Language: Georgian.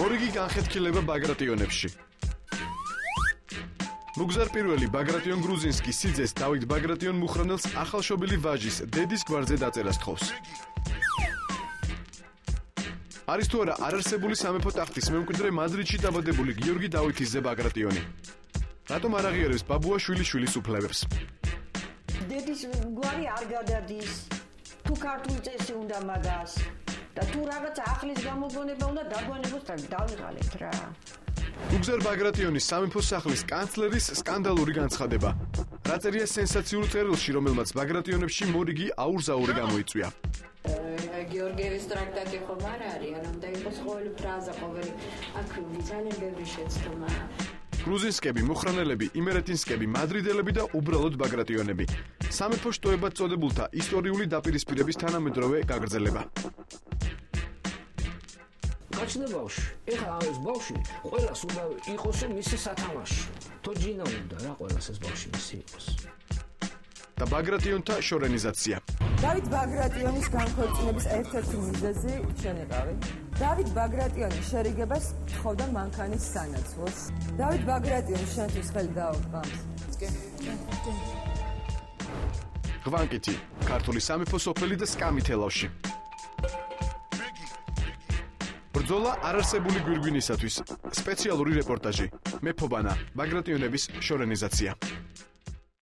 მორიგი განხეთქილება ბაგრატიონებში. მუგზარ პირველი ბაგრატიონ გრუზინსკი სიძეს დავით ბაგრატიონ მუხრანელს ახალშობილი ვაჟის დედის გვარზე დაწერას თხოვს. არის თუ არა არარსებული სამეფო ტახტის მემკვიდრე მადრიდში დაბადებული გიორგი დავითის ძე ბაგრატიონი. რატომ არ აღიარებს ბაბუა შვილიშვილის უფლებებს? დედის გვარი არ გადადის. თუ ქართული წესი უნდა მაგას და თუ რაღაც ახლის გამოგონება უნდა დაგვანებოს და დავიღალეთ რა. მუგზარ ბაგრატიონის სამეფო სახლის კანცლერის სკანდალური განცხადება. რა წერია სენსაციურ წერილში, რომელმაც ბაგრატიონებში მორიგი აურზაური გამოიწვია. გიორგიევის ტრაქტატი ხომ არ არის, არ უნდა იყოს ყოველი ფრაზა, ყოველი აქ ძალიან ბევრი შეცდომა. გრუზინსკები, მუხრანელები, იმერეთინსკები, მადრიდელები და უბრალოდ ბაგრატიონები. სამეფო შტოებად წოდებულთა ისტორიული დაპირისპირების თანამედროვე გაგრძელება. გაჩნდა ბავშვი, ეხლა ეს ბავშვი ყველას უნდა იყოსო მისი სათამაში. თოჯინა უნდა რა ყველას ეს ბავშვი მისი იყოს. და ბაგრატიონთა შორენიზაცია. დავით ბაგრატიონის განქორწინების ერთ-ერთი მიზეზი შენიყავი. დავით ბაგრატიონის შერიგებას თხოვდა მანქანის სანაცვლოდ. დავით ბაგრატიონის შენთვის ხელი დაუყავს. ღვანკითი, ქართული სამეფო სოფელი და სკამი თელავში. ბრძოლა არარსებული გვირგვინისათვის. სპეციალური რეპორტაჟი. მეფობანა, ბაგრატიონების შორენიზაცია.